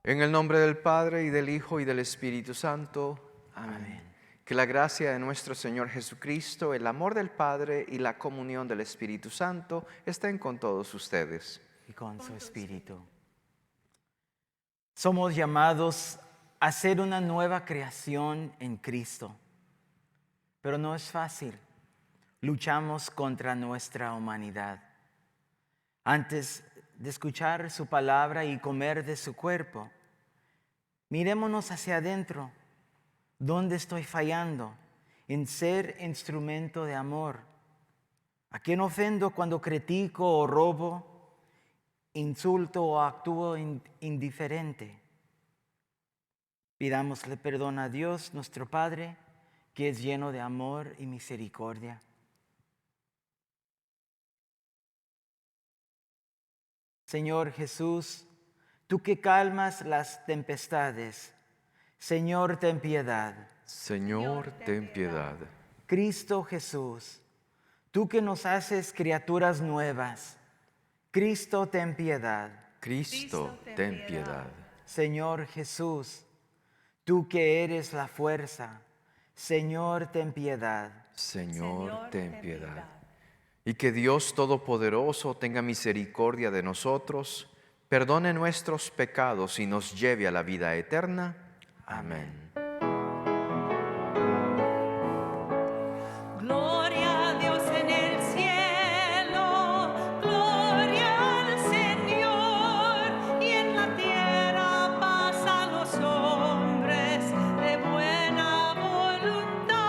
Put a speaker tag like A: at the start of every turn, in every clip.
A: En el nombre del Padre, y del Hijo, y del Espíritu Santo. Amén. Que la gracia de nuestro Señor Jesucristo, el amor del Padre y la comunión del Espíritu Santo estén con todos ustedes.
B: Y con su espíritu. Somos llamados a ser una nueva creación en Cristo. Pero no es fácil. Luchamos contra nuestra humanidad. Antes de escuchar su palabra y comer de su cuerpo, mirémonos hacia adentro. ¿Dónde estoy fallando en ser instrumento de amor? ¿A quién ofendo cuando critico o robo, insulto o actúo indiferente? Pidámosle perdón a Dios, nuestro Padre, que es lleno de amor y misericordia. Señor Jesús, tú que calmas las tempestades, Señor, ten piedad.
A: Señor, ten piedad.
B: Cristo Jesús, tú que nos haces criaturas nuevas, Cristo, ten piedad.
A: Cristo, ten piedad.
B: Señor Jesús, tú que eres la fuerza, Señor, ten piedad.
A: Señor, ten piedad. Y que Dios Todopoderoso tenga misericordia de nosotros, perdone nuestros pecados y nos lleve a la vida eterna. Amén.
C: Gloria a Dios en el cielo, gloria al Señor, y en la tierra paz a los hombres de buena voluntad.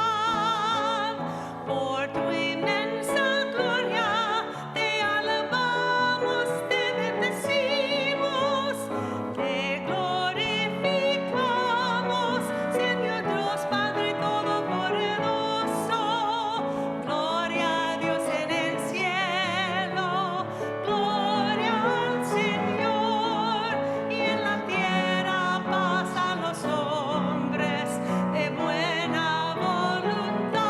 C: Por tu inmensa gloria te alabamos, te bendecimos, te glorificamos, Señor Dios Padre Todopoderoso. Gloria a Dios en el cielo, gloria al Señor, y en la tierra paz a los hombres de buena voluntad.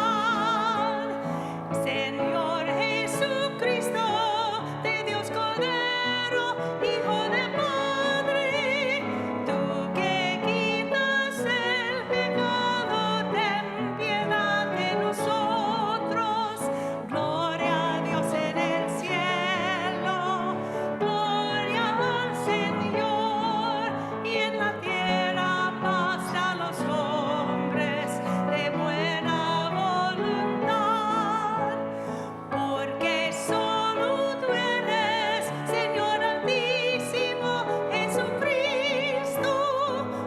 C: Señor Jesucristo, de Dios Cordero, Hijo de Padre, tú que quitas el pecado, ten piedad de nosotros. Gloria a Dios en el cielo, gloria al Señor, y en la tierra paz a los hombres de buena voluntad. Porque solo tú eres, Señor Altísimo, Jesucristo,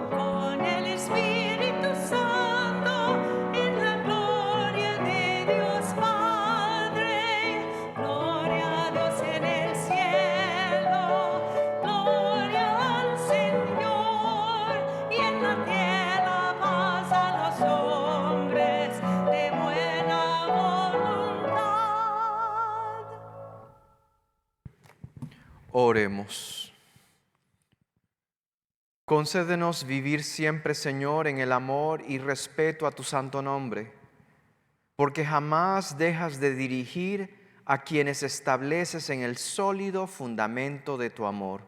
C: con el Espíritu Santo, en la gloria de Dios Padre. Gloria a Dios en el cielo, gloria al Señor, y en la tierra paz a los hombres de buena voluntad.
A: Oremos. Concédenos vivir siempre, Señor, en el amor y respeto a tu santo nombre, porque jamás dejas de dirigir a quienes estableces en el sólido fundamento de tu amor.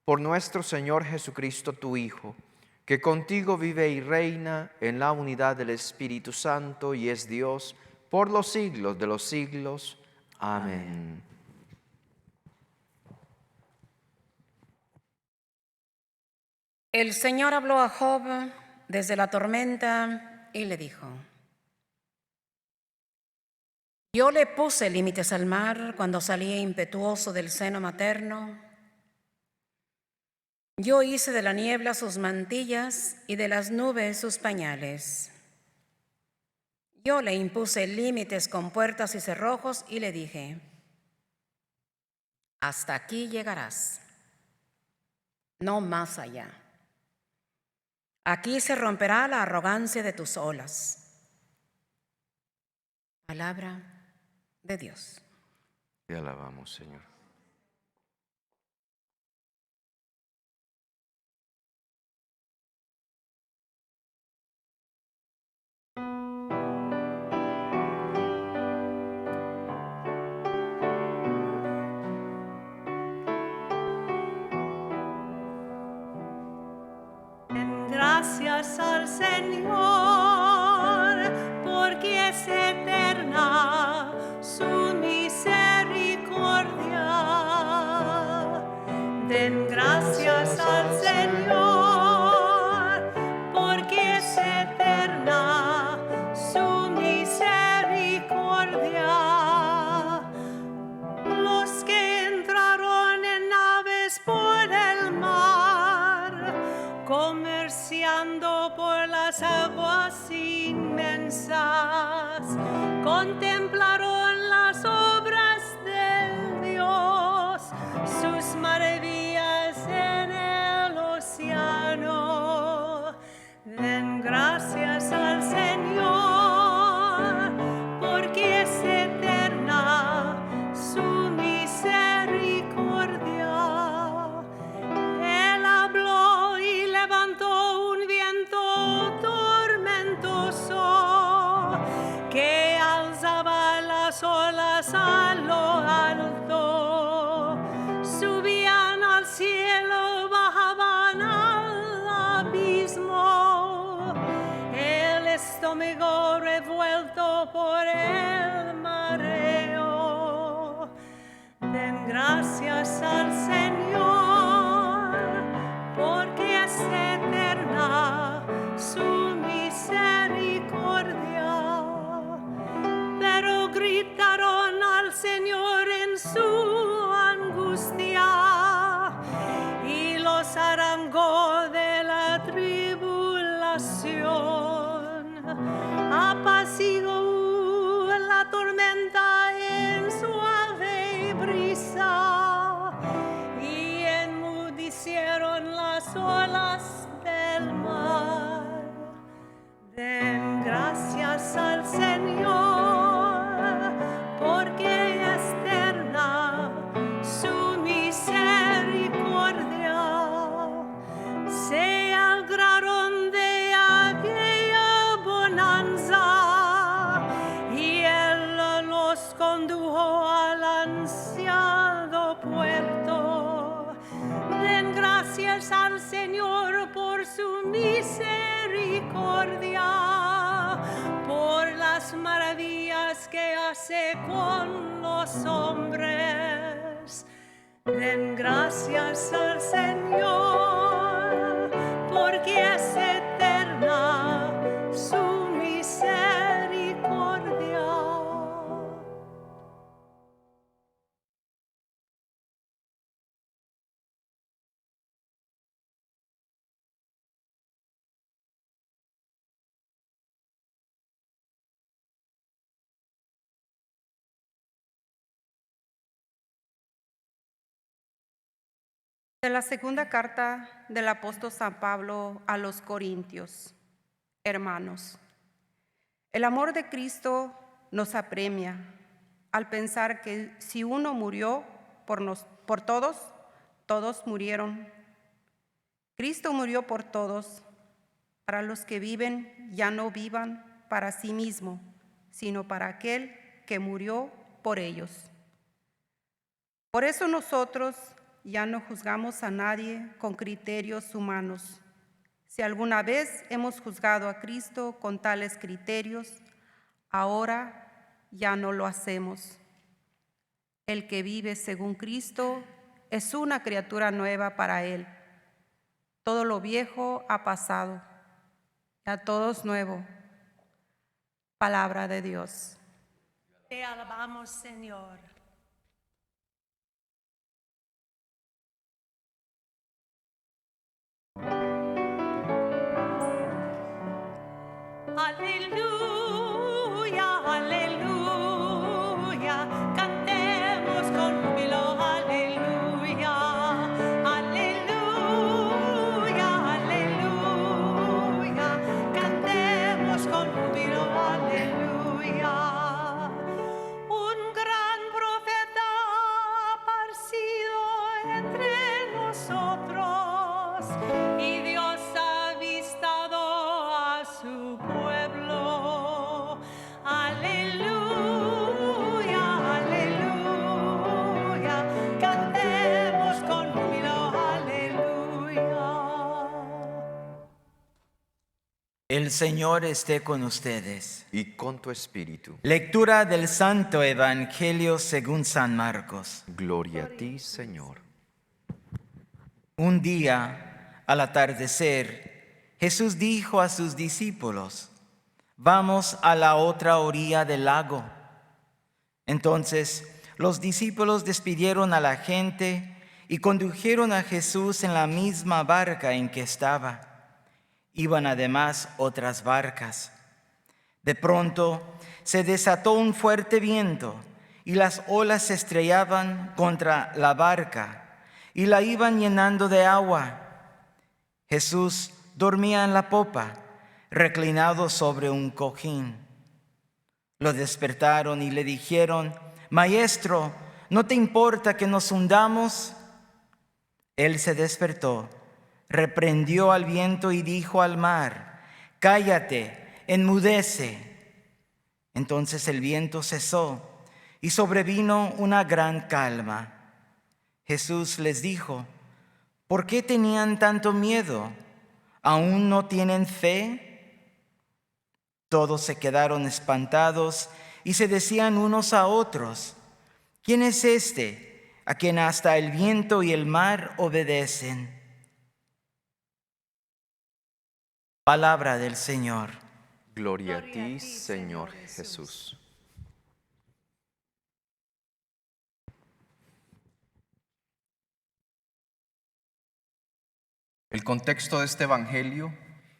A: Por nuestro Señor Jesucristo, tu Hijo, que contigo vive y reina en la unidad del Espíritu Santo y es Dios por los siglos de los siglos. Amén.
D: El Señor habló a Job desde la tormenta y le dijo: Yo le puse límites al mar cuando salía impetuoso del seno materno. Yo hice de la niebla sus mantillas y de las nubes sus pañales. Yo le impuse límites con puertas y cerrojos y le dije: hasta aquí llegarás, no más allá. Aquí se romperá la arrogancia de tus olas. Palabra de Dios.
A: Te alabamos, Señor.
C: gracias al Señor, porque es eterna su misericordia. Den gracias al Señor, porque es eterna su misericordia. Los que entraron en naves por el mar, comerciando por las aguas inmensas, contemplaron las obras del Dios, sus maravillas en el océano. Den gracias al Señor, porque es eterna su misericordia. Él habló y levantó un viento tormentoso que alzaba las olas a lo alto. Subían al cielo, bajaban al abismo. El estómago revuelto por el mareo. Den gracias al Señor, porque es eterna su misericordia. Pero gritaron al Señor en su angustia y los arrancó de la tribulación. Apaciguó la tormenta en suave brisa y enmudecieron las olas del mar. Den gracias al Señor, porque es eterna su misericordia. Se alegraron de aquella bonanza y Él los condujo al ansiado puerto. Den gracias al Señor por su misericordia, por las maravillas que hace con los hombres. Den gracias al Señor, porque es eterna su misericordia.
E: De la segunda carta del apóstol San Pablo a los Corintios. Hermanos, el amor de Cristo nos apremia al pensar que si uno murió por todos, todos murieron. Cristo murió por todos, para los que viven ya no vivan para sí mismo, sino para aquel que murió por ellos. Por eso nosotros ya no juzgamos a nadie con criterios humanos. Si alguna vez hemos juzgado a Cristo con tales criterios, ahora ya no lo hacemos. El que vive según Cristo es una criatura nueva para Él. Todo lo viejo ha pasado, ya todo es nuevo. Palabra de Dios.
C: Te alabamos, Señor. Aleluya, aleluya, cantemos con júbilo, aleluya, aleluya, aleluya, cantemos con júbilo, aleluya. Un gran
B: El Señor esté con ustedes.
A: y con tu espíritu.
B: Lectura del Santo Evangelio según San Marcos.
A: Gloria a ti, Señor.
B: Un día, al atardecer, Jesús dijo a sus discípulos: «Vamos a la otra orilla del lago». Entonces, los discípulos despidieron a la gente y condujeron a Jesús en la misma barca en que estaba. Iban además otras barcas. De pronto se desató un fuerte viento y las olas se estrellaban contra la barca y la iban llenando de agua. Jesús dormía en la popa, reclinado sobre un cojín. Lo despertaron y le dijeron: «Maestro, ¿no te importa que nos hundamos?». Él se despertó, reprendió al viento y dijo al mar: «Cállate, enmudece». Entonces el viento cesó y sobrevino una gran calma. Jesús les dijo: «¿Por qué tenían tanto miedo? ¿Aún no tienen fe?». Todos se quedaron espantados y se decían unos a otros: «¿Quién es este a quien hasta el viento y el mar obedecen?». Palabra del Señor.
A: Gloria a ti, Señor Jesús. El contexto de este evangelio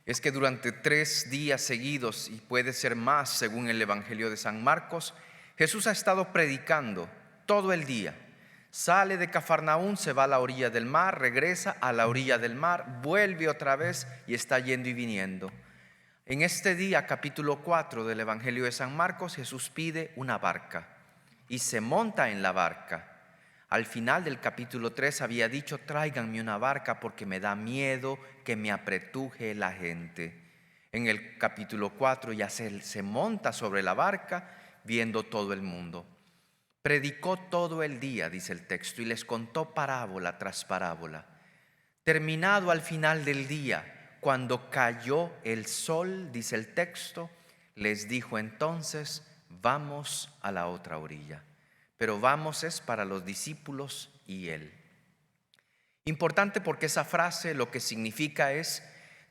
A: es que durante 3 días seguidos, y puede ser más según el evangelio de San Marcos, Jesús ha estado predicando todo el día. Sale de Cafarnaún, se va a la orilla del mar, regresa a la orilla del mar, vuelve otra vez y está yendo y viniendo. En este día, capítulo 4 del evangelio de San Marcos, Jesús pide una barca y se monta en la barca. Al final del capítulo 3 había dicho: «Tráiganme una barca porque me da miedo que me apretuje la gente». En el capítulo 4 ya se monta sobre la barca viendo todo el mundo. Predicó todo el día, dice el texto, y les contó parábola tras parábola. Terminado al final del día, cuando cayó el sol, dice el texto, les dijo entonces: «Vamos a la otra orilla». Pero vamos es para los discípulos y él. Importante porque esa frase lo que significa es: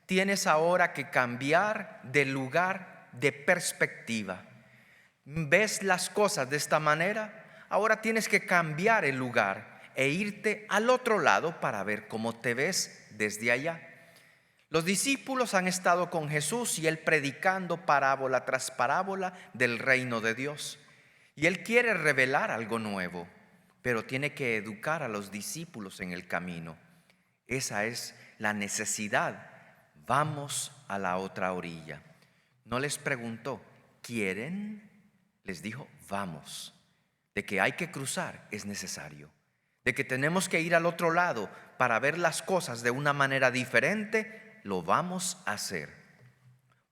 A: tienes ahora que cambiar de lugar, de perspectiva. ¿Ves las cosas de esta manera? Ahora tienes que cambiar el lugar e irte al otro lado para ver cómo te ves desde allá. Los discípulos han estado con Jesús y él predicando parábola tras parábola del reino de Dios. Y él quiere revelar algo nuevo, pero tiene que educar a los discípulos en el camino. Esa es la necesidad. Vamos a la otra orilla. No les preguntó: ¿quieren? Les dijo: vamos. De que hay que cruzar es necesario. De que tenemos que ir al otro lado para ver las cosas de una manera diferente, lo vamos a hacer.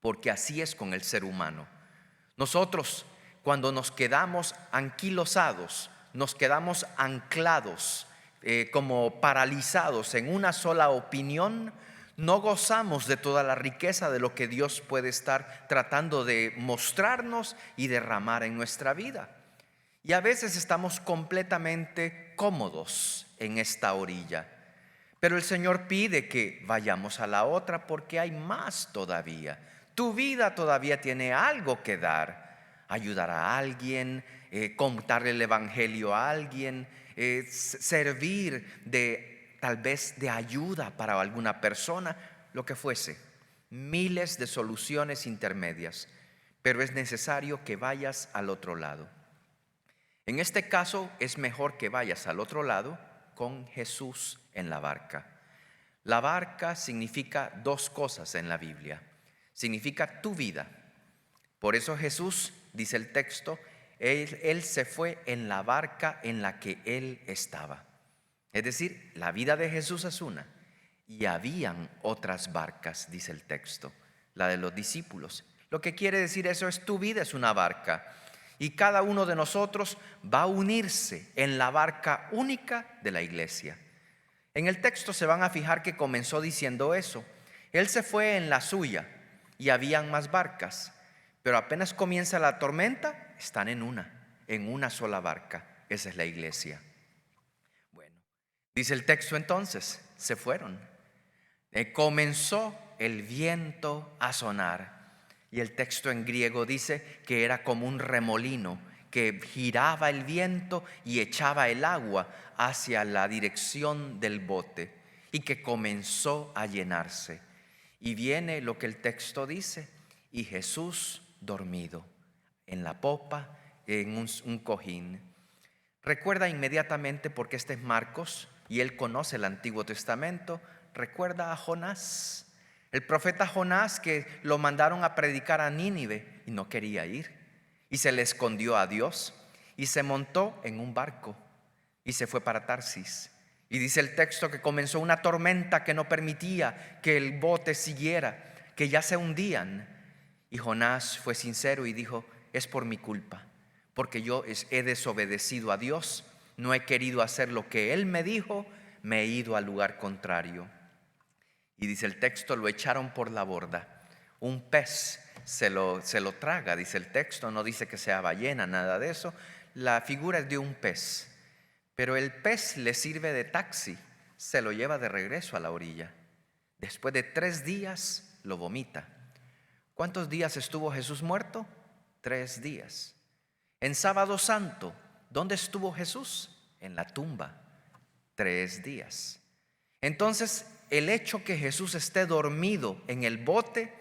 A: Porque así es con el ser humano. Nosotros, cuando nos quedamos anquilosados, nos quedamos anclados, como paralizados en una sola opinión, no gozamos de toda la riqueza de lo que Dios puede estar tratando de mostrarnos y derramar en nuestra vida. Y a veces estamos completamente cómodos en esta orilla. Pero el Señor pide que vayamos a la otra porque hay más todavía. Tu vida todavía tiene algo que dar. Ayudar a alguien, contarle el evangelio a alguien, servir tal vez de ayuda para alguna persona, lo que fuese. Miles de soluciones intermedias, pero es necesario que vayas al otro lado. En este caso es mejor que vayas al otro lado con Jesús en la barca. La barca significa 2 cosas en la Biblia. Significa tu vida. Por eso Jesús, dice el texto, él se fue en la barca en la que él estaba. Es decir, la vida de Jesús es una. Y habían otras barcas, dice el texto, la de los discípulos. Lo que quiere decir eso es: tu vida es una barca. Y cada uno de nosotros va a unirse en la barca única de la iglesia. En el texto se van a fijar que comenzó diciendo eso. Él se fue en la suya. y habían más barcas, pero apenas comienza la tormenta, están en una sola barca. Esa es la iglesia. Bueno, dice el texto entonces, se fueron. Comenzó el viento a sonar, y el texto en griego dice que era como un remolino que giraba el viento y echaba el agua hacia la dirección del bote, y que comenzó a llenarse. Y viene lo que el texto dice: y Jesús dormido en la popa, en un cojín. Recuerda inmediatamente, porque este es Marcos y él conoce el Antiguo Testamento, recuerda a Jonás, el profeta Jonás, que lo mandaron a predicar a Nínive y no quería ir, y se le escondió a Dios y se montó en un barco y se fue para Tarsis. Y dice el texto que comenzó una tormenta que no permitía que el bote siguiera, que ya se hundían. Y Jonás fue sincero y dijo: es por mi culpa, porque yo he desobedecido a Dios, no he querido hacer lo que Él me dijo, me he ido al lugar contrario. Y dice el texto, lo echaron por la borda. Un pez se lo traga, dice el texto, no dice que sea ballena, nada de eso. La figura es de un pez, pero el pez le sirve de taxi, se lo lleva de regreso a la orilla. Después de 3 días lo vomita. ¿Cuántos días estuvo Jesús muerto? 3 días. En Sábado Santo, ¿dónde estuvo Jesús? En la tumba. 3 días. Entonces, el hecho que Jesús esté dormido en el bote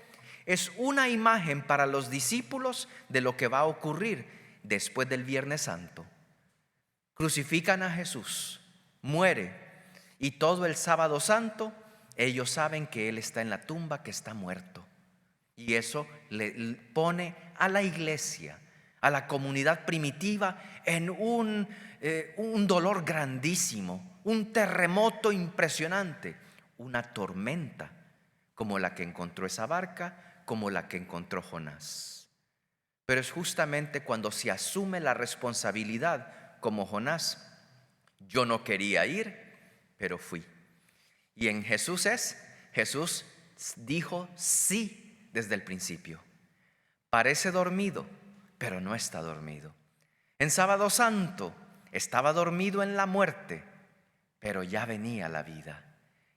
A: es una imagen para los discípulos de lo que va a ocurrir después del Viernes Santo. Crucifican a Jesús, muere, y todo el Sábado Santo ellos saben que Él está en la tumba, que está muerto. Y eso le pone a la iglesia, a la comunidad primitiva, en un dolor grandísimo, un terremoto impresionante, una tormenta como la que encontró esa barca, como la que encontró Jonás. Pero es justamente cuando se asume la responsabilidad, como Jonás: yo no quería ir, pero fui. Y en Jesús dijo sí desde el principio. Parece dormido, pero no está dormido. En Sábado Santo estaba dormido en la muerte, pero ya venía la vida.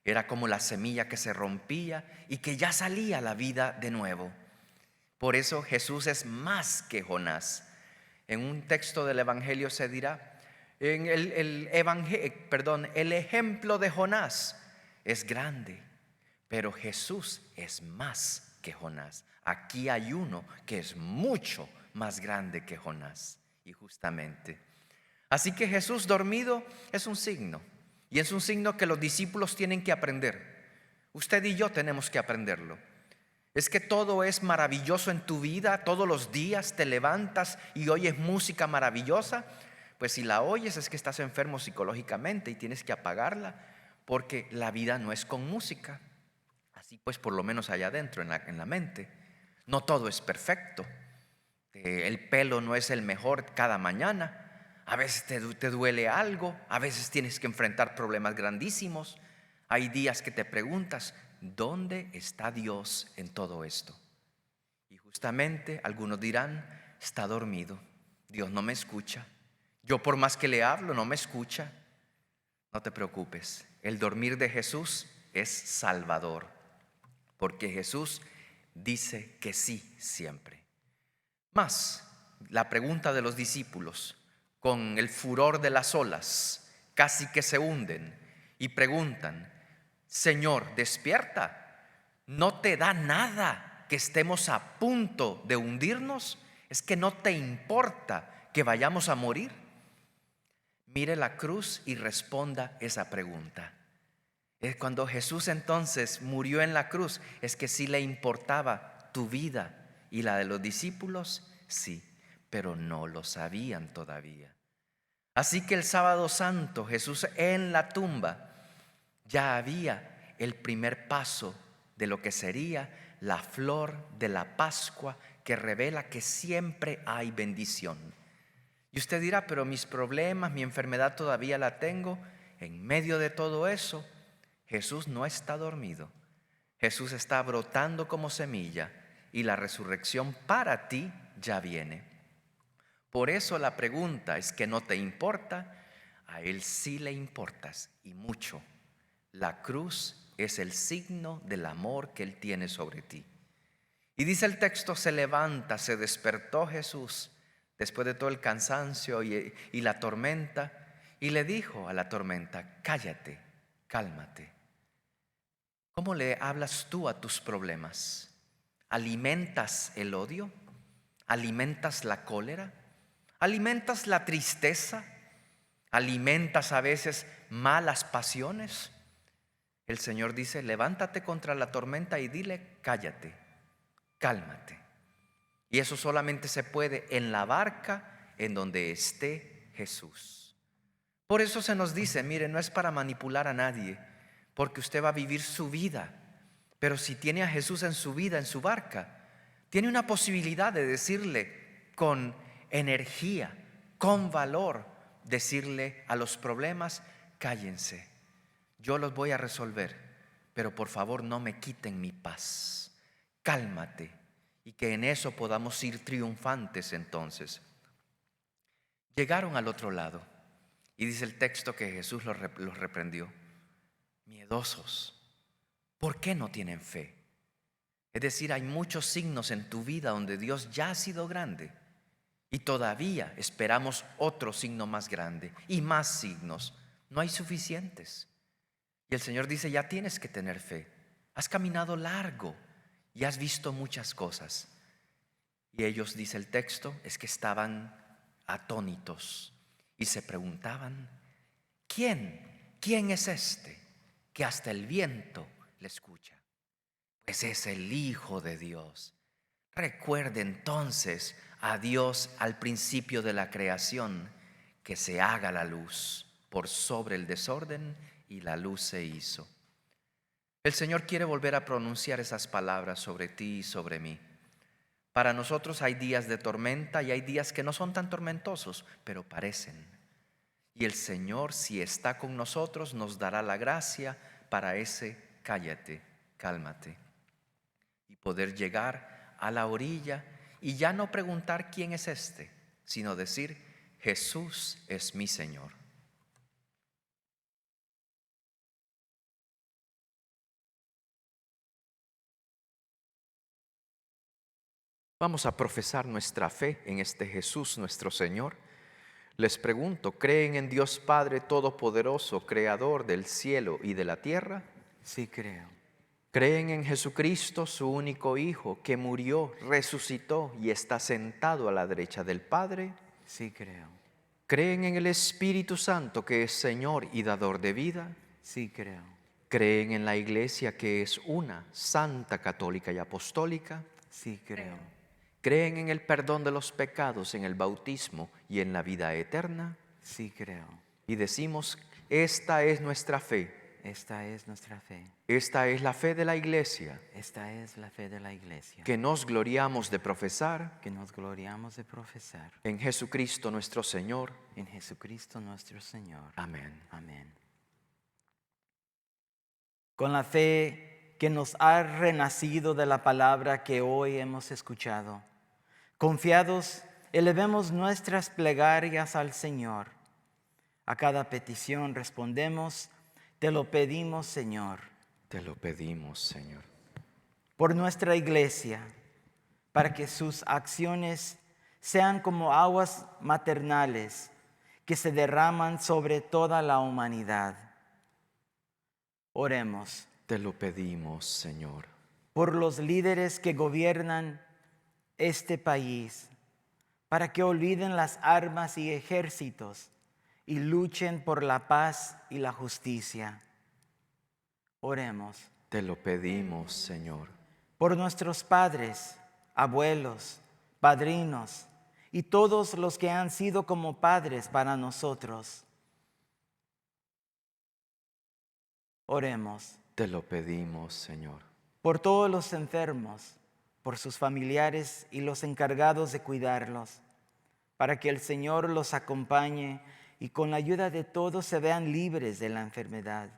A: Era como la semilla que se rompía y que ya salía la vida de nuevo. Por eso Jesús es más que Jonás. En un texto del Evangelio se dirá, el ejemplo de Jonás es grande, pero Jesús es más que Jonás. Aquí hay uno que es mucho más grande que Jonás. Y justamente, así que Jesús dormido es un signo, y es un signo que los discípulos tienen que aprender. Usted y yo tenemos que aprenderlo. Es que todo es maravilloso en tu vida, todos los días te levantas y oyes música maravillosa. Pues si la oyes es que estás enfermo psicológicamente y tienes que apagarla, porque la vida no es con música. Así pues, por lo menos allá adentro en la mente, no todo es perfecto. El pelo no es el mejor cada mañana. A veces te duele algo, a veces tienes que enfrentar problemas grandísimos. Hay días que te preguntas, ¿dónde está Dios en todo esto? Y justamente algunos dirán, está dormido, Dios no me escucha. Yo por más que le hablo, no me escucha. No te preocupes, el dormir de Jesús es salvador, porque Jesús dice que sí siempre. Más, la pregunta de los discípulos, con el furor de las olas, casi que se hunden, y preguntan, Señor, despierta, ¿no te da nada que estemos a punto de hundirnos? ¿Es que no te importa que vayamos a morir? Mire la cruz y responda esa pregunta. Cuando Jesús entonces murió en la cruz, es que sí le importaba tu vida, y la de los discípulos, sí, pero no lo sabían todavía. Así que el Sábado Santo, Jesús en la tumba, ya había el primer paso de lo que sería la flor de la Pascua, que revela que siempre hay bendición. Y usted dirá, pero mis problemas, mi enfermedad todavía la tengo. En medio de todo eso, Jesús no está dormido. Jesús está brotando como semilla, y la resurrección para ti ya viene. Por eso la pregunta es que no te importa, a Él sí le importas y mucho. La cruz es el signo del amor que Él tiene sobre ti. Y dice el texto, se levanta, se despertó Jesús después de todo el cansancio y la tormenta, y le dijo a la tormenta, cállate, cálmate. ¿Cómo le hablas tú a tus problemas? ¿Alimentas el odio? ¿Alimentas la cólera? ¿Alimentas la tristeza? ¿Alimentas a veces malas pasiones? El Señor dice, levántate contra la tormenta y dile, cállate, cálmate. Y eso solamente se puede en la barca en donde esté Jesús. Por eso se nos dice, mire, no es para manipular a nadie, porque usted va a vivir su vida. Pero si tiene a Jesús en su vida, en su barca, tiene una posibilidad de decirle con energía, con valor, decirle a los problemas, cállense, yo los voy a resolver, pero por favor no me quiten mi paz, cálmate, y que en eso podamos ir triunfantes entonces. Llegaron al otro lado y dice el texto que Jesús los reprendió. Miedosos, ¿por qué no tienen fe? Es decir, hay muchos signos en tu vida donde Dios ya ha sido grande y todavía esperamos otro signo más grande y más signos. No hay suficientes. Y el Señor dice, ya tienes que tener fe. Has caminado largo y has visto muchas cosas. Y ellos, dice el texto, es que estaban atónitos y se preguntaban, ¿quién es este que hasta el viento le escucha? Pues es el Hijo de Dios. Recuerde entonces a Dios al principio de la creación, que se haga la luz por sobre el desorden, y la luz se hizo. El Señor quiere volver a pronunciar esas palabras sobre ti y sobre mí. Para nosotros hay días de tormenta y hay días que no son tan tormentosos, pero parecen. Y el Señor, si está con nosotros, nos dará la gracia para ese cállate, cálmate. Y poder llegar a la orilla y ya no preguntar quién es este, sino decir, Jesús es mi Señor. Vamos a profesar nuestra fe en este Jesús nuestro Señor. Les pregunto, ¿creen en Dios Padre Todopoderoso, Creador del cielo y de la tierra?
B: Sí creo.
A: ¿Creen en Jesucristo, su único Hijo, que murió, resucitó y está sentado a la derecha del Padre?
B: Sí creo.
A: ¿Creen en el Espíritu Santo, que es Señor y dador de vida?
B: Sí creo.
A: ¿Creen en la Iglesia, que es una, santa, católica y apostólica?
B: Sí creo.
A: ¿Creen en el perdón de los pecados, en el bautismo y en la vida eterna?
B: Sí creo.
A: Y decimos, esta es nuestra fe.
B: Esta es nuestra fe.
A: Esta es la fe de la Iglesia,
B: Esta es la fe de la Iglesia.
A: que nos gloriamos de profesar
B: Que nos gloriamos de profesar.
A: en Jesucristo nuestro Señor.
B: En Jesucristo nuestro Señor.
A: Amén.
B: Amén. Con la fe que nos ha renacido de la palabra que hoy hemos escuchado, confiados, elevemos nuestras plegarias al Señor. A cada petición respondemos, te lo pedimos, Señor.
A: Te lo pedimos, Señor.
B: Por nuestra iglesia, para que sus acciones sean como aguas maternales que se derraman sobre toda la humanidad. Oremos.
A: Te lo pedimos, Señor.
B: Por los líderes que gobiernan este país, para que olviden las armas y ejércitos y luchen por la paz y la justicia. Oremos.
A: Te lo pedimos, Señor.
B: Por nuestros padres, abuelos, padrinos y todos los que han sido como padres para nosotros. Oremos.
A: Te lo pedimos, Señor.
B: Por todos los enfermos, por sus familiares y los encargados de cuidarlos, para que el Señor los acompañe y con la ayuda de todos se vean libres de la enfermedad,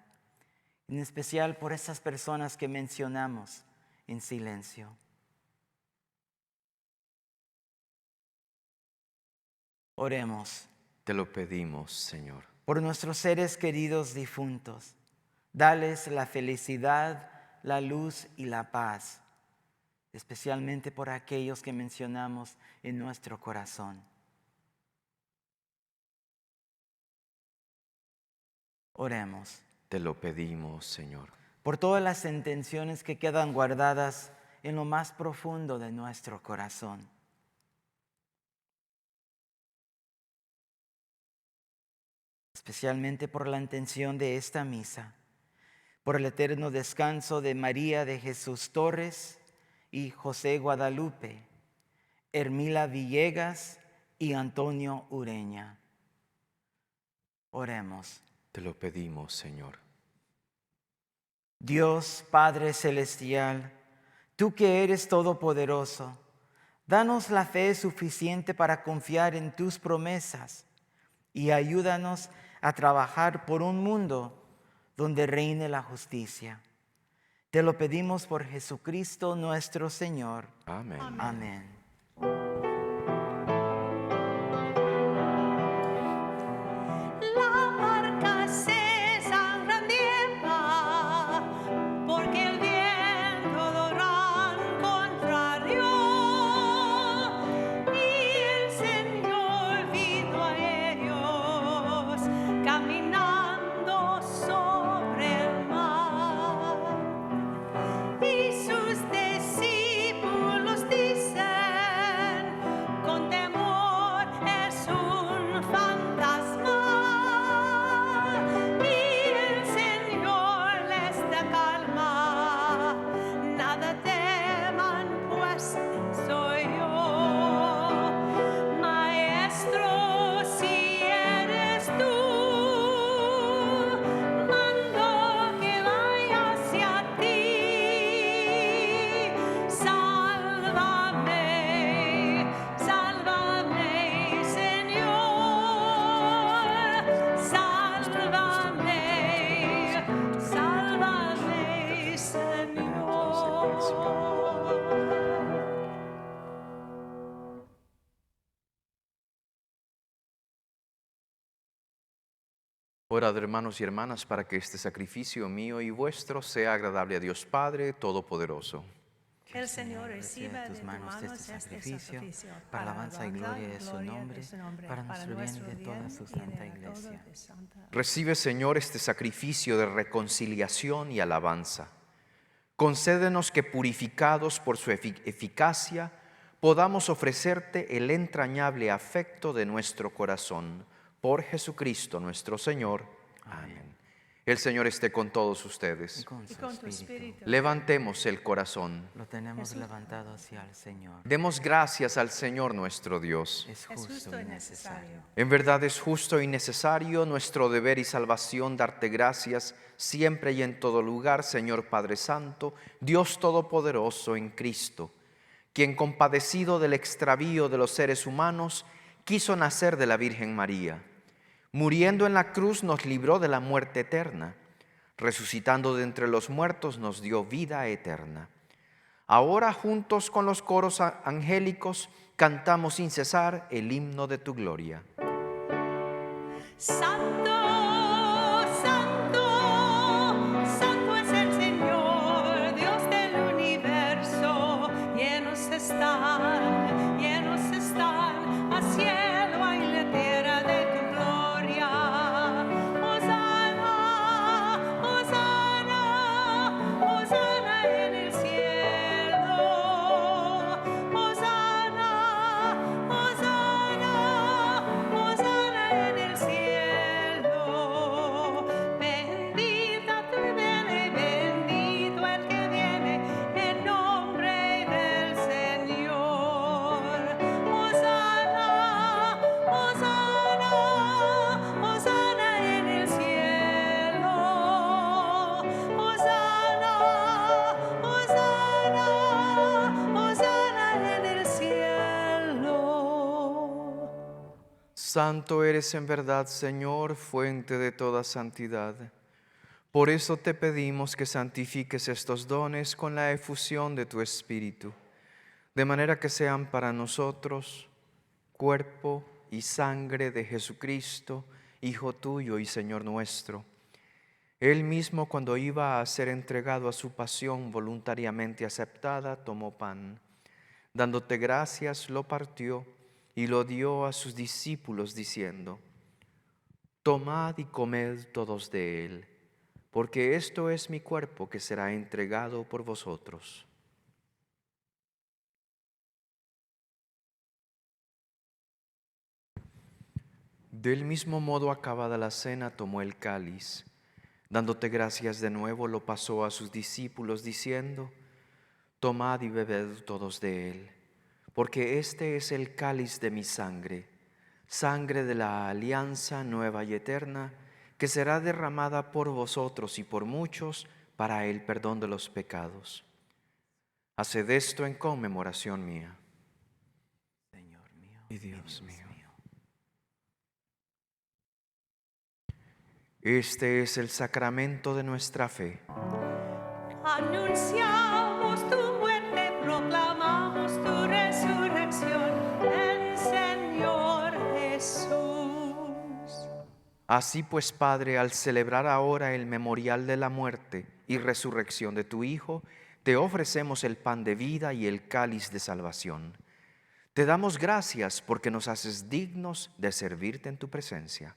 B: en especial por esas personas que mencionamos en silencio. Oremos.
A: Te lo pedimos, Señor.
B: Por nuestros seres queridos difuntos, dales la felicidad, la luz y la paz, especialmente por aquellos que mencionamos en nuestro corazón. Oremos.
A: Te lo pedimos, Señor.
B: Por todas las intenciones que quedan guardadas en lo más profundo de nuestro corazón. Especialmente por la intención de esta misa, por el eterno descanso de María de Jesús Torres y José Guadalupe, Hermila Villegas y Antonio Ureña. Oremos.
A: Te lo pedimos, Señor.
B: Dios Padre Celestial, tú que eres todopoderoso, danos la fe suficiente para confiar en tus promesas y ayúdanos a trabajar por un mundo donde reine la justicia. Te lo pedimos por Jesucristo nuestro Señor.
A: Amén.
B: Amén.
C: La barca se engrandiera, porque el viento dorán contrario, y el Señor vino a ellos caminando sobre el mar. Y sus discípulos dicen, con temor es un fantasma. Y el Señor les da calma, nada teman, pues soy yo. Maestro, si eres tú, mando que vaya hacia ti. Sálvame, sálvame, Señor. Sálvame, sálvame, Señor.
A: Orad, hermanos y hermanas, para que este sacrificio mío y vuestro sea agradable a Dios Padre Todopoderoso.
C: El Señor reciba
B: de tus manos este sacrificio, para alabanza y gloria de su nombre, para nuestro bien y de toda su santa iglesia.
A: Recibe, Señor, este sacrificio de reconciliación y alabanza. Concédenos que, purificados por su eficacia, podamos ofrecerte el entrañable afecto de nuestro corazón. Por Jesucristo nuestro Señor. Amén. El Señor esté con todos ustedes.
B: Y con
C: Y
B: su
C: con tu
B: espíritu.
C: espíritu.
A: Levantemos el corazón.
B: Lo tenemos levantado hacia el Señor.
A: Demos gracias al Señor nuestro Dios.
B: Es justo y necesario.
A: En verdad es justo y necesario, nuestro deber y salvación, darte gracias siempre y en todo lugar, Señor Padre Santo, Dios Todopoderoso en Cristo, quien, compadecido del extravío de los seres humanos, quiso nacer de la Virgen María. Muriendo en la cruz nos libró de la muerte eterna. Resucitando de entre los muertos nos dio vida eterna. Ahora, juntos con los coros angélicos, cantamos sin cesar el himno de tu gloria.
C: Santo, santo, santo es el Señor, Dios del universo. Llenos están a cielo y la tierra de tu gloria. Hosana, hosana, hosana en el cielo. Hosana, hosana, hosana en el cielo. Bendita tú viene, bendito el que viene en nombre del Señor. Hosana, hosana, hosana en el cielo. Hosana, hosana, hosana en el cielo.
A: Santo eres en verdad, Señor, fuente de toda santidad. Por eso te pedimos que santifiques estos dones con la efusión de tu Espíritu, de manera que sean para nosotros cuerpo y sangre de Jesucristo, Hijo tuyo y Señor nuestro. Él mismo, cuando iba a ser entregado a su pasión voluntariamente aceptada, tomó pan. Dándote gracias, lo partió y lo dio a sus discípulos, diciendo: Tomad y comed todos de él, porque esto es mi cuerpo que será entregado por vosotros. Del mismo modo, acabada la cena, tomó el cáliz. Dándote gracias de nuevo, lo pasó a sus discípulos, diciendo: Tomad y bebed todos de él, porque este es el cáliz de mi sangre, sangre de la alianza nueva y eterna, que será derramada por vosotros y por muchos para el perdón de los pecados. Haced esto en conmemoración mía.
B: Señor mío
A: Y Dios mío. Este es el sacramento de nuestra fe.
C: Anunciamos tu muerte, proclamamos tu resurrección, ven Señor Jesús.
A: Así pues, Padre, al celebrar ahora el memorial de la muerte y resurrección de tu Hijo, te ofrecemos el pan de vida y el cáliz de salvación. Te damos gracias porque nos haces dignos de servirte en tu presencia.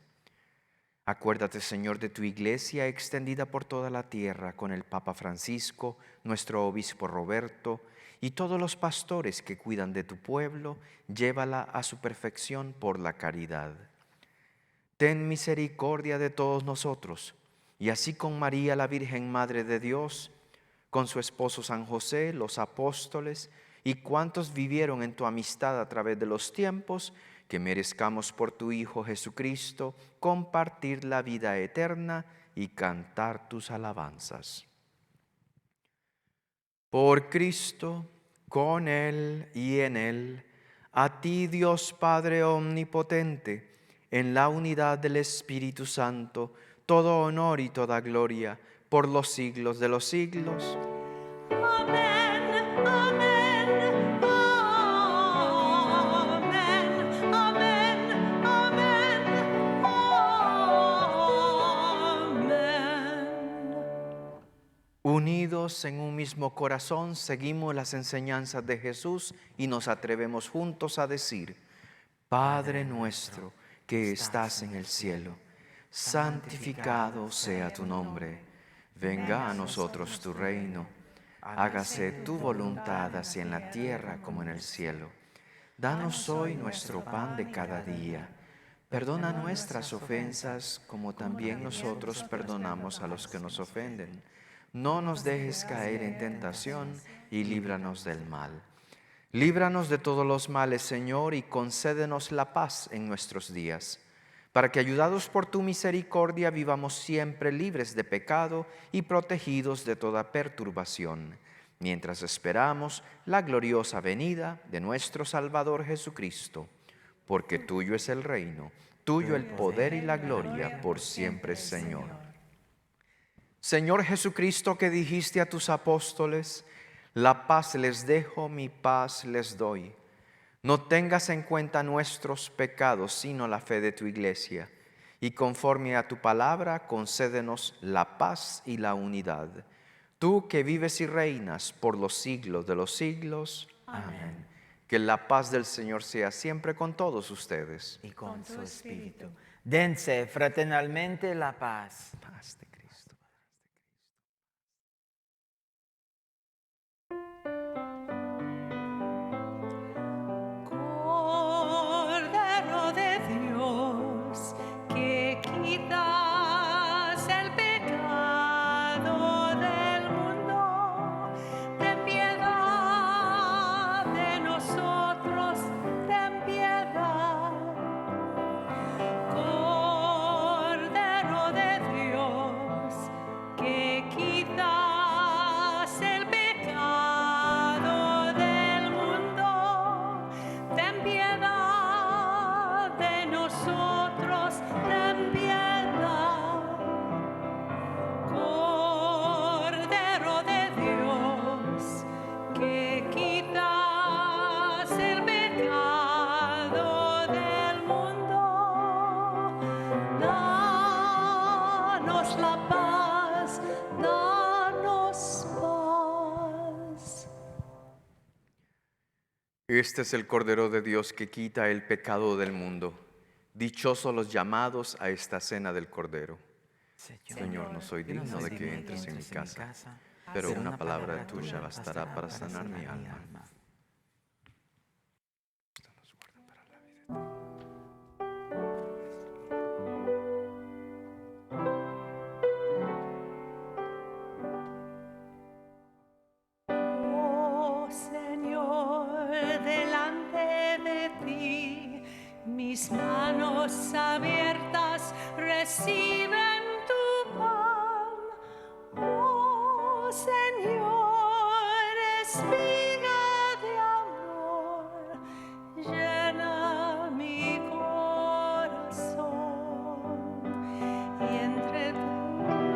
A: Acuérdate, Señor, de tu iglesia extendida por toda la tierra, con el Papa Francisco, nuestro obispo Roberto, y todos los pastores que cuidan de tu pueblo. Llévala a su perfección por la caridad. Ten misericordia de todos nosotros, y así con María, la Virgen Madre de Dios, con su esposo San José, los apóstoles y cuantos vivieron en tu amistad a través de los tiempos, que merezcamos por tu Hijo Jesucristo compartir la vida eterna y cantar tus alabanzas. Por Cristo, con Él y en Él, a ti, Dios Padre omnipotente, en la unidad del Espíritu Santo, todo honor y toda gloria por los siglos de los siglos.
C: Amén, amén, amén, amén, amén, amén.
A: Unidos en un mismo corazón, seguimos las enseñanzas de Jesús y nos atrevemos juntos a decir: Padre nuestro que estás en el cielo, santificado sea tu nombre. Venga a nosotros tu reino. Hágase tu voluntad así en la tierra como en el cielo. Danos hoy nuestro pan de cada día. Perdona nuestras ofensas como también nosotros perdonamos a los que nos ofenden. No nos dejes caer en tentación y líbranos del mal. Líbranos de todos los males, Señor, y concédenos la paz en nuestros días, para que, ayudados por tu misericordia, vivamos siempre libres de pecado y protegidos de toda perturbación, mientras esperamos la gloriosa venida de nuestro Salvador Jesucristo. Porque tuyo es el reino, tuyo el poder y la gloria por siempre, Señor. Señor Jesucristo, que dijiste a tus apóstoles: la paz les dejo, mi paz les doy. No tengas en cuenta nuestros pecados, sino la fe de tu iglesia. Y conforme a tu palabra, concédenos la paz y la unidad. Tú que vives y reinas por los siglos de los siglos. Amén. Que la paz del Señor sea siempre con todos ustedes.
B: y con su espíritu. Dense fraternalmente la paz.
A: Paz de Cristo.
C: Cordero de Dios, que quitas el pecado del mundo, ten piedad de nosotros, ten piedad. Cordero de Dios,
A: Este es el Cordero de Dios que quita el pecado del mundo. Dichosos los llamados a esta cena del Cordero. Señor, no soy
B: yo no
A: digno
B: soy
A: de que
B: digno
A: entres en mi
B: entres
A: casa, pero una palabra tuya bastará para sanar mi alma.
C: Oh Señor, delante de ti, mis manos abiertas reciben tu pan. Oh Señor, espiga de amor, llena mi corazón. Y entre tus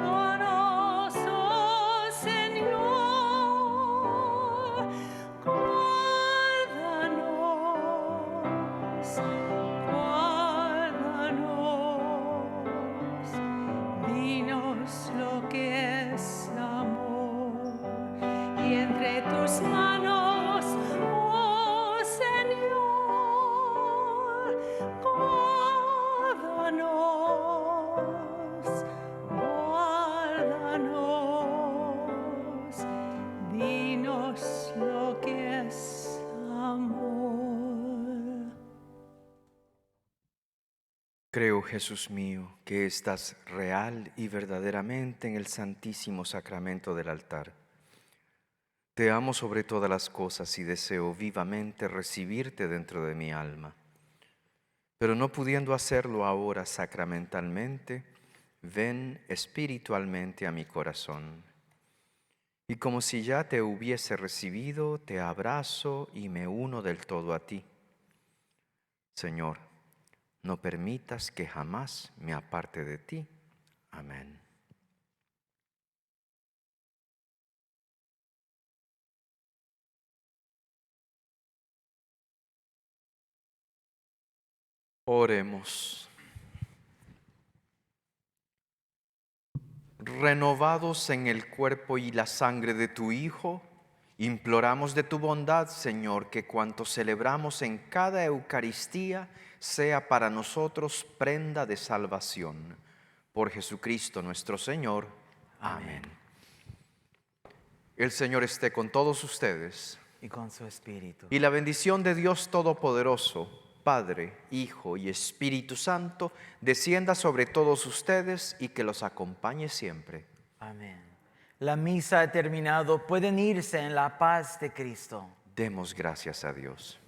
C: manos, oh Señor, guárdanos, guárdanos, dinos lo que es amor. Y entre tus manos, oh Señor, guárdanos, guárdanos, dinos lo que es amor.
A: Creo, Jesús mío, que estás real y verdaderamente en el santísimo sacramento del altar. Te amo sobre todas las cosas y deseo vivamente recibirte dentro de mi alma. Pero no pudiendo hacerlo ahora sacramentalmente, ven espiritualmente a mi corazón. Y como si ya te hubiese recibido, te abrazo y me uno del todo a ti. Señor, no permitas que jamás me aparte de ti. Amén. Oremos. Renovados en el cuerpo y la sangre de tu Hijo, imploramos de tu bondad, Señor, que cuanto celebramos en cada Eucaristía sea para nosotros prenda de salvación. Por Jesucristo nuestro Señor. Amén. El Señor esté con todos ustedes.
B: Y con su espíritu.
A: Y la bendición de Dios Todopoderoso, Padre, Hijo y Espíritu Santo, descienda sobre todos ustedes y que los acompañe siempre.
B: Amén. La misa ha terminado. Pueden irse en la paz de Cristo.
A: Demos gracias a Dios.